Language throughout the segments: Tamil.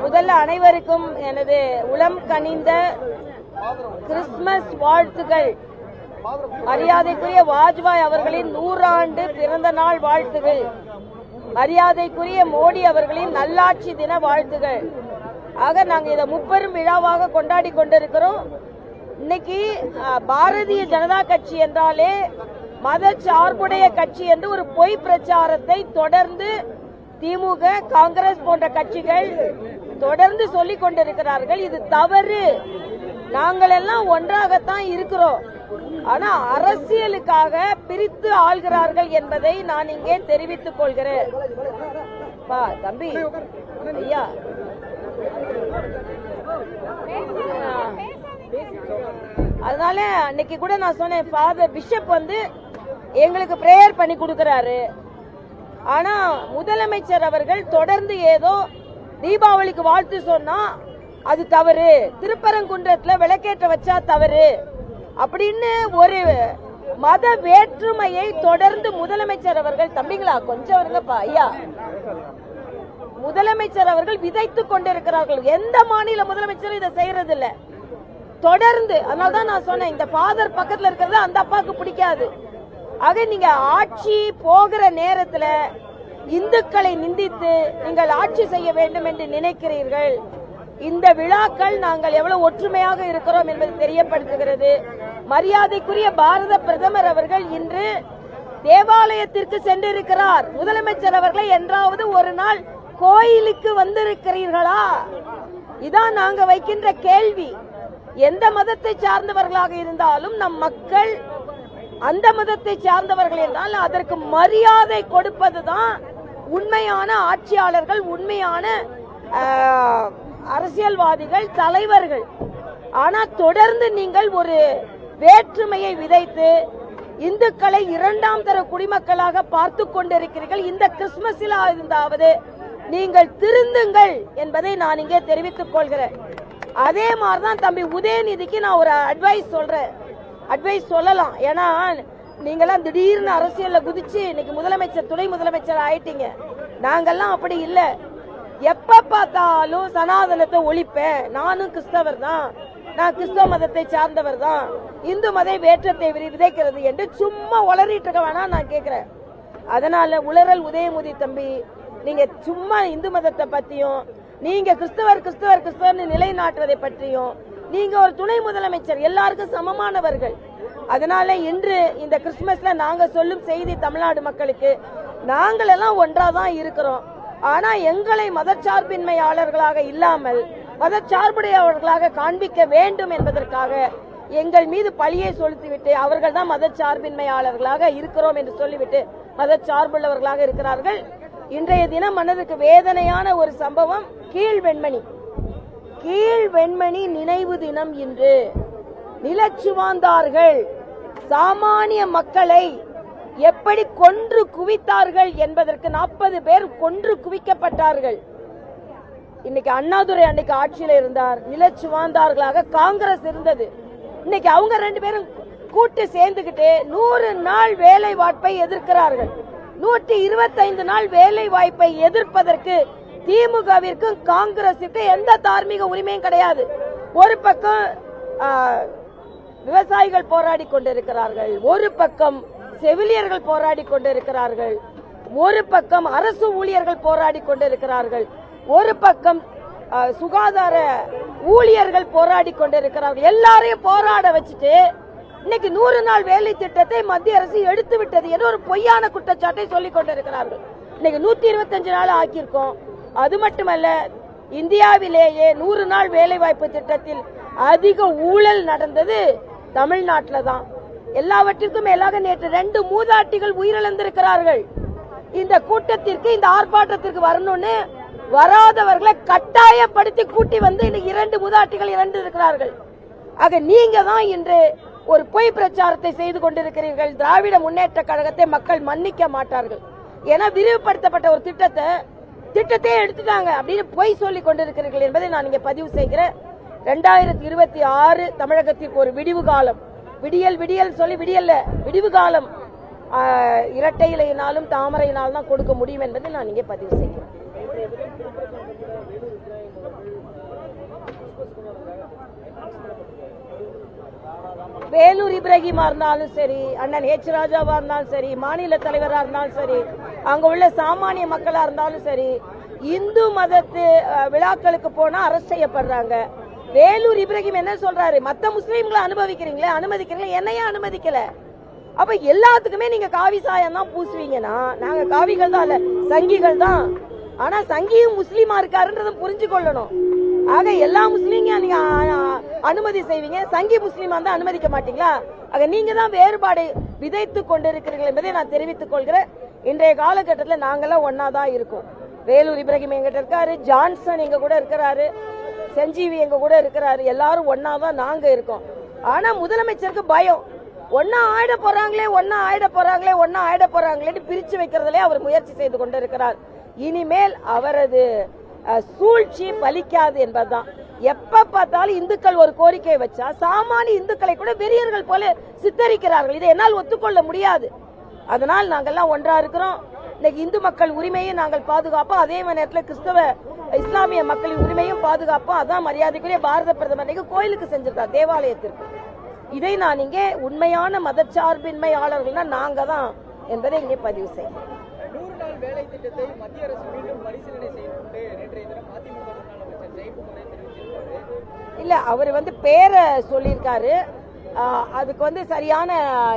முதல்ல அனைவருக்கும் எனது உளம் கனிந்த கிறிஸ்துமஸ் வாழ்த்துகள். மரியாதைக்குரிய வாஜ்பாய் அவர்களின் 100 ஆண்டு பிறந்த நாள் வாழ்த்துகள். மரியாதைக்குரிய மோடி அவர்களின் நல்லாட்சி தின வாழ்த்துகள். ஆக நாங்கள் இதை முப்பெரும் விழாவாக கொண்டாடி கொண்டிருக்கிறோம். இன்னைக்கு பாரதிய ஜனதா கட்சி என்றாலே மத சார்புடைய கட்சி என்று ஒரு பொய் பிரச்சாரத்தை தொடர்ந்து திமுக, காங்கிரஸ் போன்ற கட்சிகள் தொடர்ந்து சொல்லிக் கொண்டிருக்கிறார்கள். இது தவறு. நாங்கள் எல்லாம் ஒன்றாகத்தான் இருக்கிறோம். ஆனா அரசியலுக்காக பிரித்து ஆள்கிறார்கள் என்பதை நான் இங்கே தெரிவித்துக் கொள்கிறேன். தம்பி ஐயா, அதனால அன்னைக்கு கூட நான் சொன்னேன், ஃபாதர் பிஷப் எங்களுக்கு பிரேயர் பண்ணி கொடுக்கிறாரு. ஆனா முதலமைச்சர் அவர்கள் தொடர்ந்து ஏதோ தீபாவளிக்கு வாழ்த்து சொன்னா அது தவறு, திருப்பரங்குன்றத்துல விளக்கேற்ற வச்சா தவறு அப்படின்னு ஒரு மத வேற்றுமையை தொடர்ந்து முதலமைச்சர் அவர்கள், தம்பிங்களா கொஞ்சம் வருங்கப்பா ஐயா, முதலமைச்சர் அவர்கள் விதைத்துக் கொண்டிருக்கிறார்கள். எந்த மாநில முதலமைச்சரும் இதை செய்யறது இல்ல தொடர்ந்து. அதனாலதான் நான் சொன்னேன், இந்த ஃபாதர் பக்கத்துல இருக்கிறது அந்த அப்பாவுக்கு பிடிக்காது. ஆக நீங்க ஆட்சி போகிற நேரத்துல இந்துக்களை நிந்தித்து நீங்கள் ஆட்சி செய்ய வேண்டும் என்று நினைக்கிறீர்கள். இந்த விழாக்கள் நாங்கள் எவ்வளவு ஒற்றுமையாக இருக்கிறோம் என்பது தெரியப்படுத்துகிறது. மரியாதைக்குரிய பாரத பிரதமர் அவர்கள் இன்று தேவாலயத்திற்கு சென்றிருக்கிறார். முதலமைச்சர் அவர்களை என்றாவது ஒரு நாள் கோயிலுக்கு வந்திருக்கிறீர்களா? இதான் நாங்க வைக்கின்ற கேள்வி. எந்த மதத்தை சார்ந்தவர்களாக இருந்தாலும் நம் மக்கள் அந்த மதத்தை சார்ந்தவர்கள் என்றால் அதற்கு மரியாதை கொடுப்பதுதான் உண்மையான ஆட்சியாளர்கள், உண்மையான அரசியல்வாதிகள், தலைவர்கள். ஆனா தொடர்ந்து நீங்கள் ஒரு வேற்றுமையை விதைத்து இந்துக்களை 2ஆம் தர குடிமக்களாக பார்த்து கொண்டிருக்கிறீர்கள். இந்த கிறிஸ்துமஸில் இருந்தாவது நீங்கள் திருந்துங்கள் என்பதை நான் இங்கே தெரிவித்துக் கொள்கிறேன். அதே மாதிரிதான் தம்பி உதயநிதிக்கு நான் ஒரு அட்வைஸ் சொல்றேன். அட்வைஸ் சொல்லலாம், ஏன்னா நீங்கெல்லாம் திடீர்னு அரசியல்ல குதிச்சு இன்னைக்கு முதலமைச்சர், துணை முதலமைச்சர் ஆயிட்டீங்க. நாங்கெல்லாம் அப்படி இல்ல. எப்ப பார்த்தாலும் சனாதனத்தை ஒழிப்பேன், நானும் கிறிஸ்தவர் தான், நான் கிறிஸ்தவ மதத்தை சார்ந்தவர் தான், இந்து மத வேற்றத்தை விதைக்கிறது என்று சும்மா உளறிட்டு இருக்க வேணாம் நான் கேட்கிறேன். அதனால உளறல் உதயநிதி தம்பி, நீங்க சும்மா இந்து மதத்தை பத்தியும் நீங்க கிறிஸ்தவர் கிறிஸ்தவர் கிறிஸ்தவர்னு நிலைநாட்டுவதை பற்றியும், நீங்க ஒரு துணை முதலமைச்சர், எல்லாருக்கும் சமமானவர்கள். அதனால இன்று இந்த கிறிஸ்துமஸ்ல நாங்க சொல்லும் செய்தி தமிழ்நாடு மக்களுக்கு, நாங்கள் எல்லாம் ஒன்றாதான் இருக்கிறோம். ஆனா எங்களை மதச்சார்பின்மையாளர்களாக இல்லாமல் மதச்சார்புடையவர்களாக காண்பிக்க வேண்டும் என்பதற்காக எங்கள் மீது பழியை செலுத்திவிட்டு அவர்கள் தான் மதச்சார்பின்மையாளர்களாக இருக்கிறோம் என்று சொல்லிவிட்டு மதச்சார்புள்ளவர்களாக இருக்கிறார்கள். இன்றைய தினம் மனதுக்கு வேதனையான ஒரு சம்பவம், கீழ்வெண்மணி நினைவு தினம். இன்று நிலச்சுவாந்தார்கள் சாமானிய மக்களை எப்படி கொன்று குவித்தார்கள் என்பதற்கு 40 பேர் கொன்று குவிக்கப்பட்டார்கள். இன்னைக்கு அண்ணாதுரை அன்னைக்கு ஆட்சியில் இருந்தார், நிலச்சுவாந்தார்களாக காங்கிரஸ் இருந்தது. இன்னைக்கு அவங்க 2 பேரும் கூட்டு சேர்ந்துகிட்டு 100 நாள் வேலை வாய்ப்பை எதிர்க்கிறார்கள். 125 நாள் வேலை வாய்ப்பை எதிர்ப்பதற்கு திமுகவிற்கும் காங்கிரசுக்கும் எந்த தார்மீக உரிமையும் கிடையாது. ஒரு பக்கம் விவசாயிகள் போராடி கொண்டிருக்கிறார்கள், ஒரு பக்கம் செவிலியர்கள் போராடி கொண்டிருக்கிறார்கள், ஒரு பக்கம் அரசு ஊழியர்கள் போராடி கொண்டிருக்கிறார்கள், ஒரு பக்கம் சுகாதார ஊழியர்கள் போராடி கொண்டிருக்கிறார்கள். எல்லாரையும் போராட வச்சுட்டு இன்னைக்கு 100 நாள் வேலை திட்டத்தை மத்திய அரசு எடுத்து விட்டது என்று ஒரு பொய்யான குற்றச்சாட்டை சொல்லிக் கொண்டிருக்கிறார்கள். இன்னைக்கு 125 நாள் ஆக்கியிருக்கோம். அது மட்டுமல்ல, இந்தியாவிலேயே 100 நாள் வேலை வாய்ப்பு திட்டத்தில் அதிக ஊழல் நடந்தது தமிழ்நாட்டில் தான். எல்லாவற்றிற்கும் மேலாக நேற்று 2 மூதாட்டிகள் உயிரிழந்திருக்கிறார்கள். இந்த கூட்டத்திற்கு, இந்த ஆர்ப்பாட்டத்திற்கு வரணும்னு வராதவர்களை கட்டாயப்படுத்தி கூட்டி வந்து இன்னைக்கு 2 மூதாட்டிகள் இறந்திருக்கிறார்கள். ஆக நீங்க தான் இன்று ஒரு பொய் பிரச்சாரத்தை செய்து கொண்டிருக்கிறீர்கள். திராவிட முன்னேற்ற கழகத்தை மக்கள் மன்னிக்க மாட்டார்கள். ஏன்னா விரிவுபடுத்தப்பட்ட ஒரு திட்டத்தை எடுத்துட்டாங்க அப்படின்னு பொய் சொல்லிக் கொண்டிருக்கிறீர்கள் என்பதை நான் இங்கே பதிவு செய்கிறேன். 2026 தமிழகத்திற்கு ஒரு விடிவு காலம், விடியல் சொல்லி விடிவு காலம் இரட்டை இலையினாலும் தாமரையினாலும் தான் கொடுக்க முடியும் என்பதை நான் இங்கே பதிவு செய்கிறேன். வேலூர் இப்ராஹிமா இருந்தாலும் சரி, அண்ணன் ஹெச் ராஜாவா இருந்தாலும் சரி, மாநில தலைவரா இருந்தாலும் சரி, அங்க உள்ள சாமானிய மக்களா இருந்தாலும் சரி, இந்து மதத்து விழாக்களுக்கு போனா அரெஸ்ட் செய்யப்படுறாங்க. வேலூர் இப்ராஹிம் என்ன சொல்றாரு, மத்த முஸ்லீம்களை அனுமதிக்கிறீங்களே, அனுமதிக்கிறீங்களே, என்னையே அனுமதிக்கல. அப்ப எல்லாத்துக்குமே நீங்க காவி சாயம் தான் பூசுவீங்கன்னா, நாங்க காவிகள் தான் இல்ல, சங்கிகள் தான். ஆனா சங்கியும் முஸ்லீமா இருக்காருன்றத புரிஞ்சு கொள்ளணும். ஆக எல்லா முஸ்லீமையும் நீங்க அனுமதி செய்வீங்க, சங்கி முஸ்லீமா தான் அனுமதிக்க மாட்டீங்களா? ஆக நீங்க தான் வேறுபாடு விதைத்து கொண்டிருக்கிறீர்கள் என்பதை நான் தெரிவித்துக் கொள்கிறேன். இன்றைய காலகட்டத்தில் நாங்கெல்லாம் ஒன்னா தான் இருக்கோம். வேலூர் இப்ராஹிம் எங்கிட்ட இருக்காரு, ஜான்சன் எங்க கூட இருக்கிறாரு, செஞ்சீவி எங்க கூட இருக்கிறாரு, எல்லாரும் ஒன்னா தான் நாங்க இருக்கோம். ஆனா முதலமைச்சருக்கு பயம், ஒன்னா ஆயிட போறாங்களே, ஒன்னா ஆயிட போறாங்களே, ஒன்னா ஆயிட போறாங்களே பிரிச்சு வைக்கிறதுலே அவர் முயற்சி செய்து கொண்டிருக்கிறார். இனிமேல் அவரது சூழ்ச்சி பலிக்காது என்பதுதான். எப்ப பார்த்தாலும் இந்துக்கள் ஒரு கோரிக்கை வச்சா சாமானிய இந்துக்களை கூட வெறியர்கள் போல சித்தரிக்கிறார்கள். இதை என்னால் ஒத்துக்கொள்ள முடியாது. அதனால் நாங்கள்லாம் ஒன்றா இருக்கிறோம். இன்னைக்கு இந்து மக்கள் உரிமையை நாங்கள் பாதுகாப்போம், அதே நேரத்தில் கிறிஸ்தவ இஸ்லாமிய மக்களின் உரிமையும் பாதுகாப்போம். அதான் மரியாதைக்குரிய பாரத பிரதமர் கோயிலுக்கு செஞ்சிருக்கார், தேவாலயத்திற்கு. இதை நான் இங்கே உண்மையான மதச்சார்பின்மையாளர்கள்னா நாங்க தான் என்பதை இங்கே பதிவு செய்யும். 100 நாள் வேலை திட்டத்தை மத்திய அரசு மீண்டும் பரிசீலனை செய்யப்பட்டு நேற்றைய தினம் அதிமுக முன்னாள் அமைச்சர் ஜெயக்குமாரை தெரிவிச்சிருக்காரு. இல்ல, அவர் பேரை சொல்லியிருக்காரு. அதுக்கு சரியான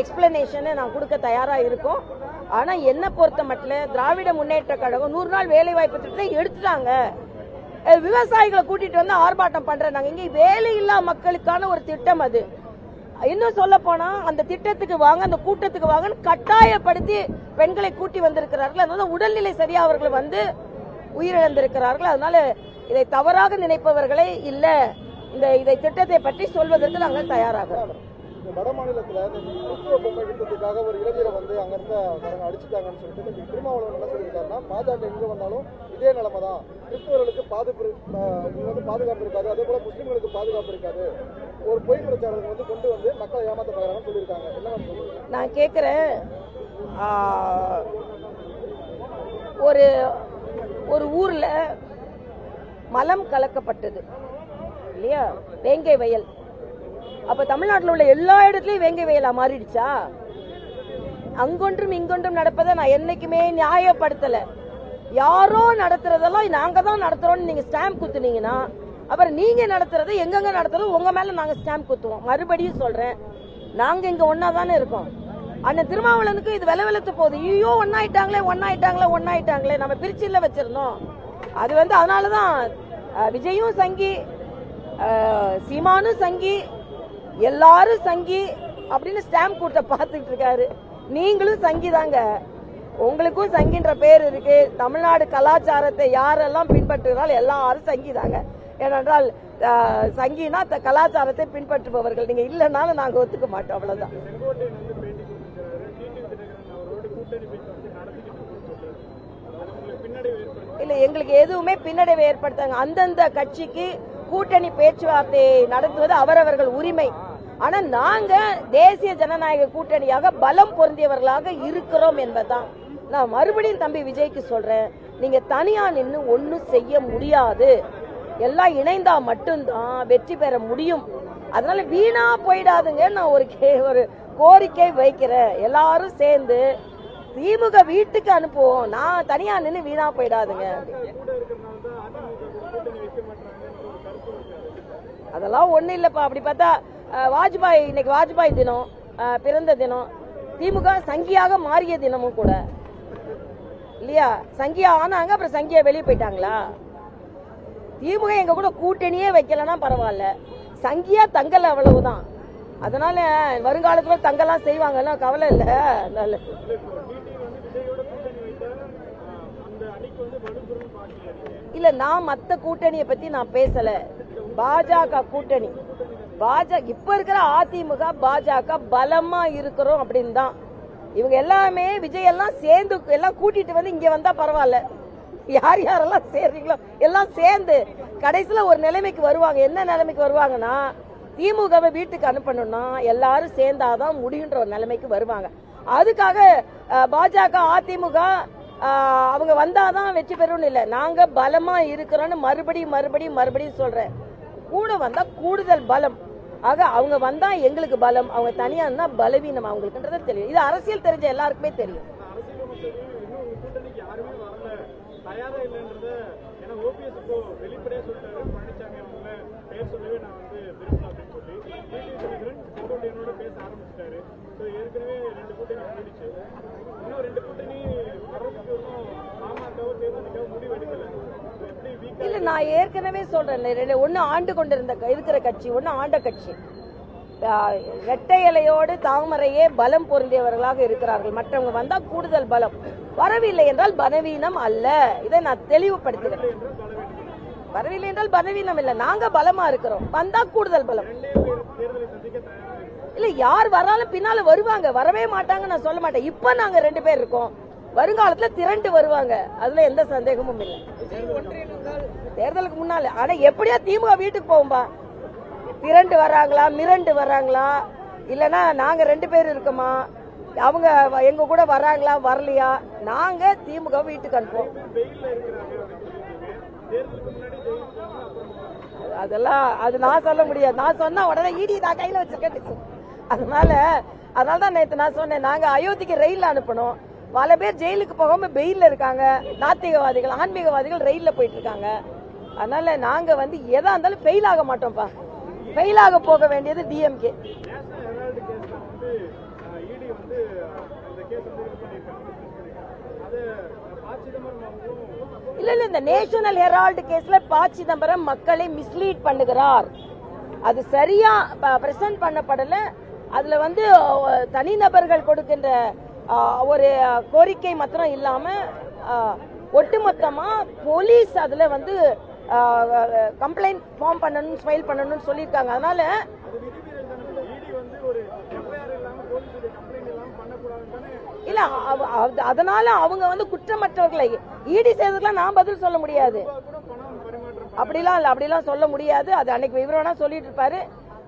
எக்ஸ்பிளனேஷன் நான் கொடுக்க தயாரா இருக்கோம். ஆனா என்ன பொறுத்த மட்டும் திராவிட முன்னேற்ற கழகம் 100 நாள் வேலை வாய்ப்பு திட்டத்தை எடுத்துட்டாங்க. விவசாயிகளை கூட்டிட்டு வந்து ஆர்ப்பாட்டம் பண்றாங்க. இங்க வேலை இல்லா மக்களுக்கான ஒரு திட்டம் அது. இன்னும் சொல்ல போனா அந்த திட்டத்துக்கு வாங்க, அந்த கூட்டத்துக்கு வாங்க கட்டாயப்படுத்தி பெண்களை கூட்டி வந்திருக்கிறார்கள். அதனால உடல்நிலை சரியா அவர்கள் உயிரிழந்திருக்கிறார்கள். அதனால இதை தவறாக நினைப்பவர்களே இல்ல, இதை திட்டத்தை பற்றி சொல்வதற்கு நாங்கள் தயாராக. வட மாநிலத்துல கிறிஸ்துவ பொம்மை திட்டத்துக்காக ஒரு இளைஞரை அங்க இருந்த அடிச்சுட்டாங்கன்னு சொல்லிட்டு திருமாவளவன் என்ன சொல்லியிருக்காருன்னா, பாஜக எங்க வந்தாலும் இதே நிலைமை தான், கிறிஸ்தவர்களுக்கு பாதுகாப்பு இருக்காது, அதே போல முஸ்லிம்களுக்கு பாதுகாப்பு இருக்காது, ஒரு பொய் பிரச்சாரத்தை கொண்டு வந்து மக்களை ஏமாத்த பாக்குறாங்கன்னு சொல்லியிருக்காங்க. என்ன நான் கேட்கிறேன், ஒரு ஊர்ல மலம் கலக்கப்பட்டது இல்லையா, வேங்கை வயல். அப்ப தமிழ்நாட்டில் உள்ள எல்லா இடத்துலயும் வேங்கை வயலா மாறிடுச்சா? அங்கொன்றும் இங்கொன்றும் நடப்பதை நான் என்னைக்குமே நியாயப்படுத்தல. யாரோ நடத்துறதெல்லாம் நாங்க தான் நடத்துறோம்னு நீங்க ஸ்டாம்ப் குத்துனீங்கன்னா, அப்புறம் நீங்க நடத்துறது எங்கெங்க நடத்துறது உங்க மேல நாங்க ஸ்டாம்ப் குத்துவோம். மறுபடியும் சொல்றேன், நாங்க இங்க ஒன்னா தானே இருக்கோம். அண்ணன் திருமாவளவனுக்கு இது வெலவெலத்து போகுது. ஐயோ ஒன்னாயிட்டாங்களே, நம்ம பிரிச்சில வச்சிருந்தோம். அது அதனாலதான் விஜயும் சங்கி, சீமானும் சங்கி, எல்லாரும் சங்கி அப்படின்னு ஸ்டாம்ப் கூட்ட பார்த்துட்டு இருக்காரு. நீங்களும் சங்கி தாங்க, உங்களுக்கும் சங்கின்ற பேர் இருக்கு. தமிழ்நாடு கலாச்சாரத்தை யாரெல்லாம் பின்பற்றுகிறால் எல்லாரும் சங்கி தாங்க. ஏனென்றால் சங்கினா கலாச்சாரத்தை பின்பற்றுபவர்கள். நீங்க இல்லைன்னாலும் நாங்க ஒத்துக்க மாட்டோம், அவ்வளவுதான். இல்ல, எங்களுக்கு எதுவுமே பின்னடைவு ஏற்படுத்தாங்க. அந்தந்த கட்சிக்கு கூட்டணி பேச்சுவார்த்தை நடத்துவது அவரவர்கள் உரிமை. ஆனா நாங்க தேசிய ஜனநாயக கூட்டணியாக பலம் பொருந்தியவர்களாக இருக்கிறோம் என்பதுதான். நான் மறுபடியும் தம்பி விஜய்க்கு சொல்றேன், நீங்க தனியா நின்று ஒன்னும் செய்ய முடியாது. எல்லாம் இணைந்தா மட்டும்தான் வெற்றி பெற முடியும். அதனால வீணா போயிடாதுங்க. நான் ஒரு கோரிக்கை வைக்கிறேன், எல்லாரும் சேர்ந்து திமுக வீட்டுக்கு அனுப்புவோம். நான் தனியா நின்று வீணா போயிடாதுங்க. அதெல்லாம் ஒண்ணு இல்லப்பா. அப்படி பார்த்தா வாஜ்பாய், இன்னைக்கு வாஜ்பாய் தினம், பிறந்த தினம், திமுக சங்கியாக மாறிய தினமும் கூட இல்லையா? சங்கியா ஆனாங்க, அப்புறம் சங்கியா வெளியே போயிட்டாங்களா? திமுக எங்க கூட கூட்டணியே வைக்கலன்னா பரவாயில்ல, சங்கியா தங்கல் அவ்வளவுதான். அதனால வருங்காலத்துல தங்கெல்லாம் செய்வாங்க, கவலை இல்ல. அதனால இல்ல, நான் மத்த கூட்டணியை பத்தி நான் பேசல. பாஜக கூட்டணி, இப்ப இருக்கிற அதிமுக பாஜக பலமா இருக்கிறோம் அப்படின்னு தான். இவங்க எல்லாமே விஜய் எல்லாம் சேர்ந்து எல்லாம் கூட்டிட்டு இங்க வந்தா பரவாயில்ல. யார் யாரெல்லாம் சேர்றீங்களோ எல்லாம் சேர்ந்து கடைசியில ஒரு நிலைமைக்கு வருவாங்க. என்ன நிலைமைக்கு வருவாங்கன்னா, திமுகவை வீட்டுக்கு அனுப்பணும்னா எல்லாரும் சேர்ந்தாதான் முடியுன்ற ஒரு நிலைமைக்கு வருவாங்க. அதுக்காக பாஜக அதிமுக அவங்க வந்தாதான் வெற்றி பெறும்னு இல்லை, நாங்க பலமா இருக்கிறோம்னு மறுபடியும் சொல்றேன். கூட வந்தா கூடுதல் பலம். ஆக அவங்க வந்தா எங்களுக்கு பலம், அவங்க தனியா இருந்தா பலவீனம் அவங்களுக்குன்றது தெரியும். இது அரசியல் தெரிஞ்ச எல்லாருக்குமே தெரியும். இல்ல, நான் ஏற்கனவே சொல்றேன், ஒன்னு ஆண்டு கொண்டிருந்த இருக்கிற கட்சி, ஒன்னு ஆண்ட கட்சி. இரட்டை இலையோடு தாமரையே பலம் பொருந்தியவர்களாக இருக்கிறார்கள். மற்றவங்க வந்தா கூடுதல் பலம், வரவில்லை என்றால் பலவீனம் அல்ல. இதை நான் தெளிவுபடுத்துகிறேன். வரவில்லை என்றால் பலவீனம் இல்ல, நாங்க பலமா இருக்கிறோம். வந்தா கூடுதல் பலம். இல்ல, யார் வராலும் பின்னால வருவாங்க, வரவே மாட்டாங்க நான் சொல்ல மாட்டேன். இப்ப நாங்க 2 பேர் இருக்கோம், வருங்காலத்துல திரண்டு வருவாங்க, அதுல எந்த சந்தேகமும் இல்லை. தேர்தலுக்கு முன்னால ஆனா எப்படியா திமுக வீட்டுக்கு போகும்பா, திரண்டு வராங்களா மிரண்டு வராங்களா, இல்லனா நாங்க 2 பேர் இருக்கோமா, அவங்க எங்க கூட வராங்களா வரலையா, நாங்க திமுக வீட்டுக்கு அனுப்புவோம். அதெல்லாம் அது நான் சொல்ல முடியாது. நான் சொன்னா உடனே இடி நான் கையில வச்சிருக்கேன். அதனால தான் நேற்று நான் சொன்னேன், நாங்க அயோத்திக்கு ரயில்ல அனுப்பணும். பல பேர் ஜெயிலுக்கு போகாம பெயில்ல இருக்காங்க. நாத்திகவாதிகள் ஆன்மீகவாதிகள் ரயில்ல போயிட்டு இருக்காங்க. அதனால நாங்க எதா இருந்தாலும் ஃபெயில் ஆக மாட்டோம்ப்பா. ஃபெயில் ஆக போக வேண்டியது டிஎம்கே. இல்ல, இந்த நேஷனல் ஹெரால்டு கேஸ்ல ப. சிதம்பரம் மக்களை மிஸ்லீட் பண்ணுகிறார். அது சரியா பிரசன்ட் பண்ணப்படல. அதுல தனிநபர்கள் கொடுக்கின்ற ஒரு கோரிக்கை மாத்திரம் இல்லாம ஒட்டுமொத்தமா போலீஸ் அதுல கம்ப்ளைண்ட் ஃபார்ம் பண்ணணும், ஃபைல் பண்ணணும்னு சொல்லியிருக்காங்க. அதனால இல்ல, அதனால அவங்க குற்றமற்றவர்களை ஈடி செய்ததுக்கெல்லாம் நான் பதில் சொல்ல முடியாது. அப்படிலாம் சொல்ல முடியாது. அது அன்னைக்கு விவரம்னா சொல்லிட்டு இருப்பாரு.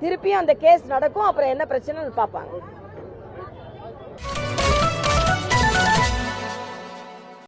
திருப்பியும் அந்த கேஸ் நடக்கும், அப்புறம் என்ன பிரச்சனைன்னு பாப்பாங்க.